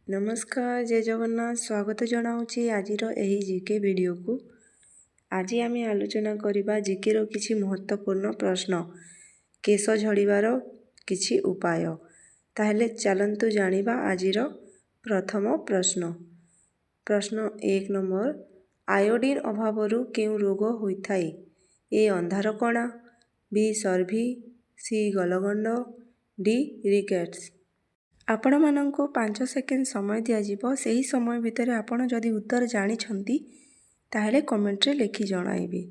नमस्कार जय जगन्नाथ स्वागत जनाऊँगी आजिर एही जीके वीडियो को। आज आम आलोचना करिबा जीकेर किछि महत्वपूर्ण प्रश्न केश झड़ीबार किछि उपाय। ताहेले चलंतु जानिबा आजिर प्रथम प्रश्न। प्रश्न 1 नंबर आयोडीन अभावरु केउ रोग होइथाय? ए अंधार कणा, बी सर्भी, सी गलगंड, डी रिकेट्स। आपण मानंको 5 सेकेंड समय दिया जिवो। सही समय भितर आपण जदि उत्तर जानिछंती ताहेले कमेंट रे लिखि जणाइबे।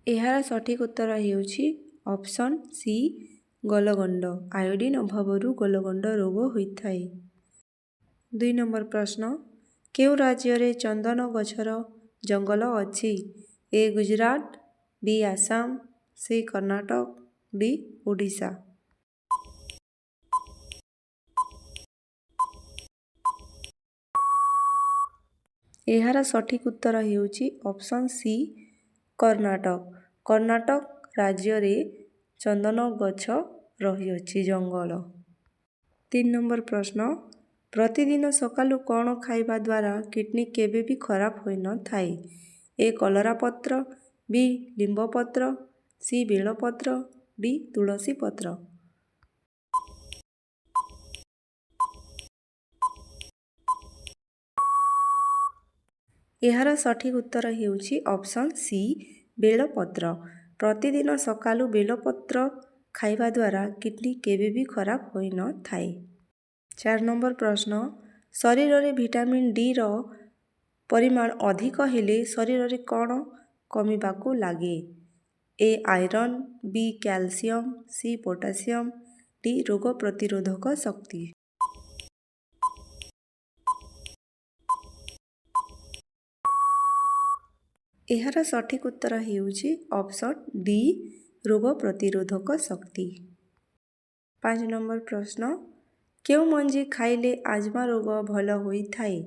एहार सठिक उत्तर हेउछि ऑप्शन सी गलगंड। आयोडीन अभावरु गलगंड रोग होइथाय। 2 नंबर प्रश्न केउ राज्य रे चंदन गछर जंगल अछि? ए गुजरात, बी आसाम, सी कर्नाटक, डी ओडिशा। एहार सठिक उत्तर हेउछि ऑप्शन सी कर्नाटक। कर्नाटक राज्य रे चंदन गछ रहिअछि जंगल। 3 नंबर प्रश्न प्रतिदिन सकालु कौन खाइबा द्वारा किडनी केबे भी खराब होई न थाए? ए कलरा पत्र, बी लिंब पत्र, सी बेल पत्र, डी तुलसी पत्र। एहार सठिक उत्तर हेउछि ऑप्शन सी बेल पत्र। प्रतिदिन सकालु बेल पत्र खाइबा द्वारा किडनी केबे भी खराब होई न थाए। 4 नंबर प्रश्न शरीर रे विटामिन डी रो परिमाण अधिक हेले शरीर रे कौन कमिबाकू लागे? ए आयरन, बी कैल्शियम, सी पोटासियम, डी रोग प्रतिरोधक शक्ति। एहार सठिक उत्तर हेउछि ऑप्शन डी रोग प्रतिरोधक शक्ति। 5 नंबर प्रश्न केउ मंजी खाइले आजमा रोग भल होइथाय?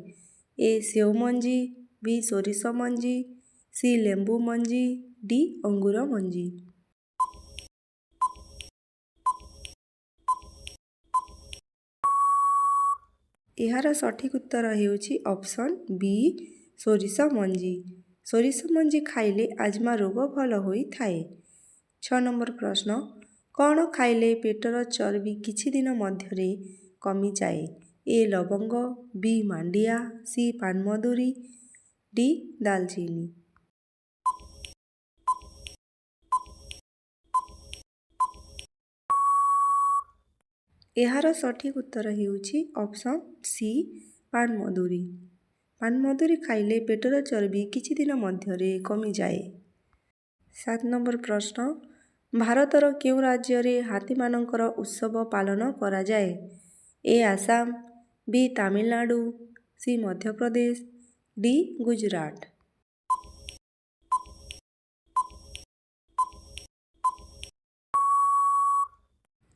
ए सेव मंजी, बी सोरिष मंजी, सी लेंबू मंजी, डी अंगूर मंजी। एहार सठिक उत्तर हेउछि ऑप्शन बी सोरिष मंजी। सोरिष मंजी खाइले आजमा रोग भल होइथाय। 6 नंबर प्रश्न कौन खाइले पेटर चर्बी किछि दिन मध्यरे कमी जाए? ए लवंग, बी मांडिया, सी पानमधुरी, डी दालचीनी। एहार सठिक उत्तर हेउछि ऑप्शन सी पानमधुरी। पानमधुरी खाइले पेटर चर्बी किछि दिन मध्यरे कमी जाए। 7 नंबर प्रश्न भारतर केउ राज्य रे हाथी मानकर उत्सव पालन करा जाए? ए आसाम, बी तमिलनाडु, सी मध्य प्रदेश, डी गुजरात।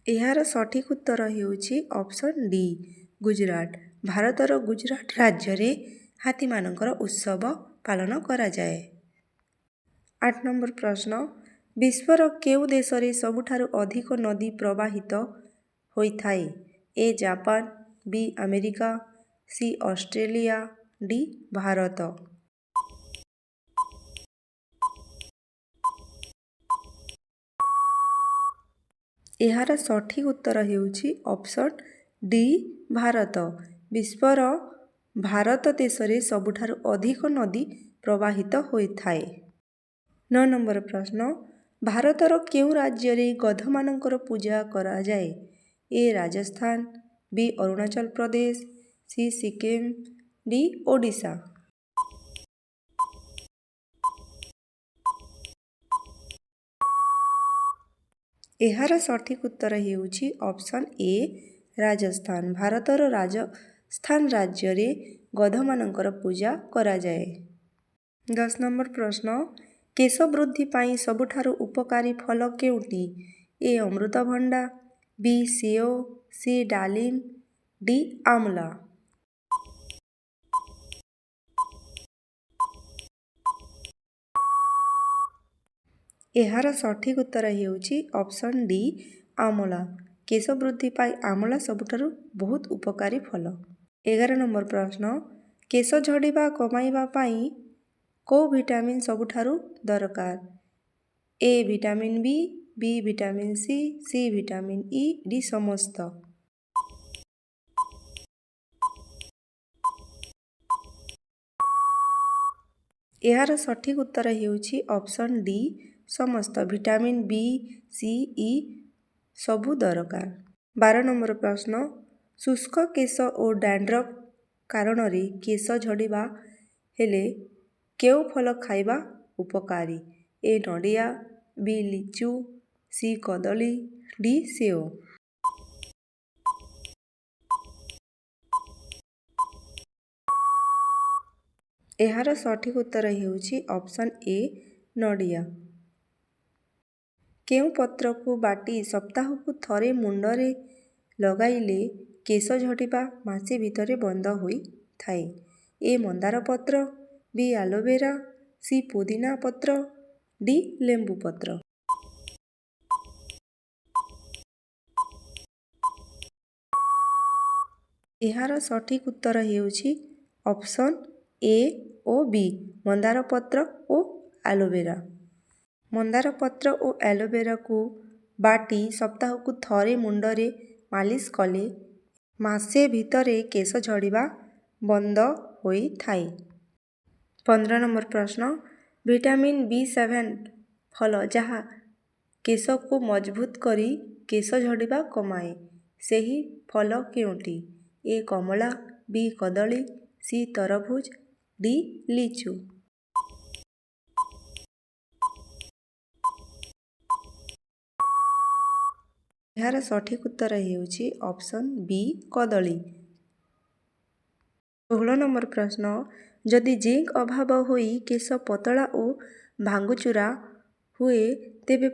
एहार सठिक उत्तर हेउछि ऑप्शन डी गुजरात। भारतर गुजरात राज्य रे हाथी मानकर उत्सव पालन करा जाए। 8 नंबर प्रश्न विश्वर केउ देश रे सबुठारु अधिक नदी प्रवाहित होइथाय? A Japan, B America, C Australia, D Bharat. एहार सठिक उत्तर हेउछि ऑप्शन डी भारत। विश्वर भारत देश रे सबुठारु अधिक नदी प्रवाहित होइथाय। 9 नंबर प्रश्न भारतर केउ राज्य रे गधमानकर पूजा करा जाए? ए राजस्थान, बी अरुणाचल प्रदेश, सी सिक्किम, डी ओडिशा। एहार सठिक उत्तर हेउछि ऑप्शन ए राजस्थान। भारतर राजस्थान राज्य रे गधमानकर पूजा करा जाए। 10 नंबर प्रश्न केश वृद्धि पाई सबुठारु उपकारी फल केउटी? ए अमृतभंडा, बी सेव, सी डालिम, डी आमला। ଏହାର ସଠିକ୍ ଉତ୍ତର ହେଉଛି ଅପସନ୍ ଡି ଆମଲା। କେଶ ବୃଦ୍ଧି ପାଇଁ ଆମଲା ସବୁଠାରୁ ବହୁତ ଉପକାରୀ ଫଳ। 11 ନମ୍ବର ପ୍ରଶ୍ନ, କେଶ ଝଡ଼ିବା କମାଇବା ପାଇଁ କେଉଁ ଭିଟାମିନ୍ ସବୁଠାରୁ ଦରକାର? A vitamin B, B vitamin C, C vitamin E, D ସମସ୍ତ। ଏହାର ସଠିକ୍ ଉତ୍ତର ହେଉଛି ଅପସନ୍ ଡି ସମସ୍ତ। ଭିଟାମିନ୍ ବି, ସି, ଇ ସବୁ ଦରକାର। 12 ନମ୍ବର ପ୍ରଶ୍ନ, ଶୁଷ୍କ କେଶ ଓ ଡ୍ୟାଣ୍ଡ୍ରଫ୍ କାରଣରେ କେଶ ଝଡ଼ିବା ହେଲେ କେଉଁ ଫଳ ଖାଇବା ଉପକାରୀ? ଏ ନଡ଼ିଆ, ବି ଲିଚୁ, ସି କଦଳୀ, ଡି ସେଓ। ଏହାର ସଠିକ୍ ଉତ୍ତର ହେଉଛି ଅପସନ୍ ଏ ନଡ଼ିଆ। କେଉଁ ପତ୍ରକୁ ବାଟି ସପ୍ତାହକୁ ଥରେ ମୁଣ୍ଡରେ ଲଗାଇଲେ କେଶ ଝଡ଼ିବା ମାସେ ଭିତରେ ବନ୍ଦ ହୋଇଥାଏ? ଏ ମନ୍ଦାର ପତ୍ର, ବି ଆଲୋଭେରା, ସି ପୁଦିନା ପତ୍ର, ଡି ଲେମ୍ବୁ ପତ୍ର। ଏହାର ସଠିକ୍ ଉତ୍ତର ହେଉଛି ଅପସନ୍ ଏ ଓ ବି ମନ୍ଦାର ପତ୍ର ଓ ଆଲୋଭେରା। ମନ୍ଦାର ପତ୍ର ଓ ଆଲୋଭେରାକୁ ବାଟି ସପ୍ତାହକୁ ଥରେ ମୁଣ୍ଡରେ ମାଲିସ କଲେ ମାସେ ଭିତରେ କେଶ ଝଡ଼ିବା ବନ୍ଦ ହୋଇଥାଏ। 15 ନମ୍ବର ପ୍ରଶ୍ନ, ଭିଟାମିନ୍ ବି7 ଫଳ ଯାହା କେଶକୁ ମଜବୁତ କରି କେଶ ଝଡ଼ିବା କମାଏ, ସେହି ଫଳ କେଉଁଟି? ଏ କମଳା, ବି କଦଳୀ, ସି ତରଭୁଜ, ଡି ଲିଚୁ। ଏହାର ସଠିକ୍ ଉତ୍ତର ହେଉଛି ଅପସନ୍ ବି କଦଳୀ। 16 ନମ୍ବର ପ୍ରଶ୍ନ, ଯଦି ଜିଙ୍କ୍ ଅଭାବ ହୋଇ କେଶ ପତଳା ଓ ଭାଙ୍ଗୁଚୁରା ହୁଏ ତେବେ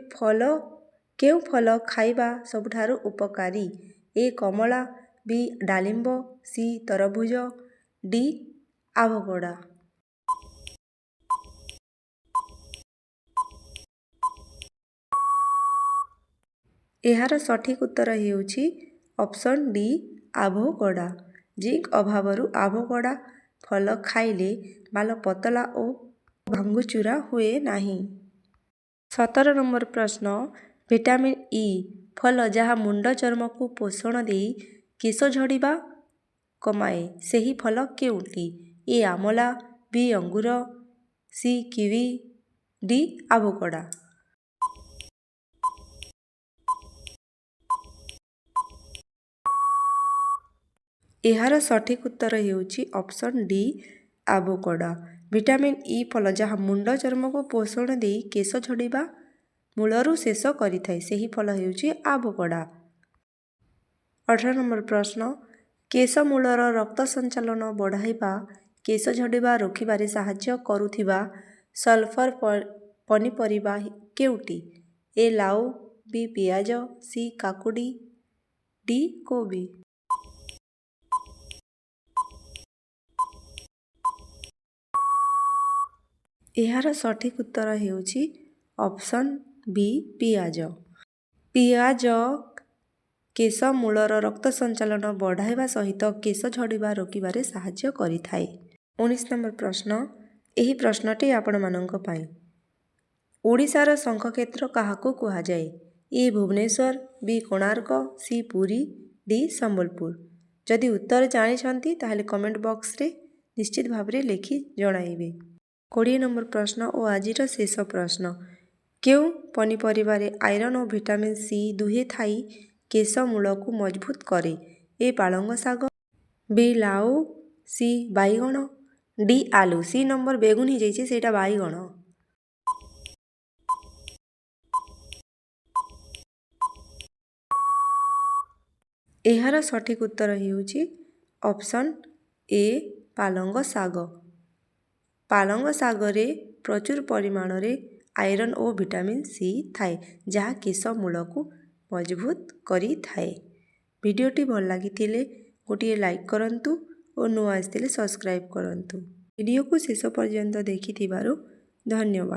କେଉଁ ଫଳ ଖାଇବା ସବୁଠାରୁ ଉପକାରୀ? ଏ କମଳା, ବି ଡାଳିମ୍ବ, ସି ତରଭୁଜ, ଡି ଆଭୋକାଡୋ। ଏହାର ସଠିକ୍ ଉତ୍ତର ହେଉଛି ଅପସନ୍ ଡି ଆଭୋକାଡୋ। ଜିଙ୍କ୍ ଅଭାବରୁ ଆଭୋକାଡୋ ଫଳ ଖାଇଲେ ବାଳ ପତଳା ଓ ଭାଙ୍ଗୁଚୁରା ହୁଏ ନାହିଁ। 17 ନମ୍ବର ପ୍ରଶ୍ନ, ଭିଟାମିନ୍ ଇ ଫଳ ଯାହା ମୁଣ୍ଡ ଚର୍ମକୁ ପୋଷଣ ଦେଇ କେଶ ଝଡ଼ିବା କମାଏ, ସେହି ଫଳ କେଉଁଟି? ଏ ଆମଲା, ବି ଅଙ୍ଗୁର, ସି କିୱି, ଡି ଆଭୋକାଡୋ। ଏହାର ସଠିକ୍ ଉତ୍ତର ହେଉଛି option D avocado. Vitamin E ଫଳ ଯାହା ମୁଣ୍ଡ ଚର୍ମକୁ ପୋଷଣ ଦେଇ କେଶ ଝଡ଼ିବା ମୂଳରୁ ଶେଷ କରିଥାଏ, ସେହି ଫଳ ହେଉଛି ଆଭୋକାଡୋ। 18 ନମ୍ବର ପ୍ରଶ୍ନ, କେଶ ମୂଳର ରକ୍ତ ସଞ୍ଚାଳନ ବଢ଼ାଇବା କେଶ ଝଡ଼ିବା ରୋକିବାରେ ସାହାଯ୍ୟ କରୁଥିବା ସଲ୍ଫର ପନିପରିବା କେଉଁଟି? ଏ ଲାଉ, ବି ପିଆଜ, ସି କାକୁଡ଼ି, ଡି କୋବି। ଏହାର ସଠିକ୍ ଉତ୍ତର ହେଉଛି ଅପସନ୍ ବି ପିଆଜ। ପିଆଜ କେଶ ମୂଳର ରକ୍ତ ସଞ୍ଚାଳନ ବଢ଼ାଇବା ସହିତ କେଶ ଝଡ଼ିବା ରୋକିବାରେ ସାହାଯ୍ୟ କରିଥାଏ। 19 ନମ୍ବର ପ୍ରଶ୍ନ, ଏହି ପ୍ରଶ୍ନଟି ଆପଣମାନଙ୍କ ପାଇଁ। ଓଡ଼ିଶାର ଶଙ୍ଖକ୍ଷେତ୍ର କାହାକୁ କୁହାଯାଏ? ଏ ଭୁବନେଶ୍ୱର, ବି କୋଣାର୍କ, ସି ପୁରୀ, ଡି ସମ୍ବଲପୁର। ଯଦି ଉତ୍ତର ଜାଣିଛନ୍ତି ତାହେଲେ କମେଣ୍ଟ ବକ୍ସରେ ନିଶ୍ଚିତ ଭାବରେ ଲେଖି ଜଣାଇବେ। 20 ନମ୍ବର ପ୍ରଶ୍ନ ଓ ଆଜିର ଶେଷ ପ୍ରଶ୍ନ, କେଉଁ ପନିପରିବାରେ ଆଇରନ୍ ଓ ଭିଟାମିନ୍ ସି ଦୁହେଁ ଥାଇ କେଶ ମୂଳକୁ ମଜବୁତ କରେ? ଏ ପାଳଙ୍ଗ ଶାଗ, ବି ଲାଉ, ସି ବାଇଗଣ, ଡି ଆଳୁ। ସି ନମ୍ବର ବେଗୁନ ହେଇଯାଇଛି, ସେଇଟା ବାଇଗଣ। ଏହାର ସଠିକ୍ ଉତ୍ତର ହେଉଛି ଅପସନ୍ ଏ ପାଳଙ୍ଗ ଶାଗ। ପାଳଙ୍ଗ ଶାଗରେ ପ୍ରଚୁର ପରିମାଣରେ ଆଇରନ୍ ଓ ଭିଟାମିନ୍ ସି ଥାଏ, ଯାହା କେଶ ମୂଳକୁ ମଜବୁତ କରିଥାଏ। ଭିଡ଼ିଓଟି ଭଲ ଲାଗିଥିଲେ ଗୋଟିଏ ଲାଇକ୍ କରନ୍ତୁ ଓ ନୂଆ ଆସିଥିଲେ ସବସ୍କ୍ରାଇବ୍ କରନ୍ତୁ। ଭିଡ଼ିଓକୁ ଶେଷ ପର୍ଯ୍ୟନ୍ତ ଦେଖିଥିବାରୁ ଧନ୍ୟବାଦ।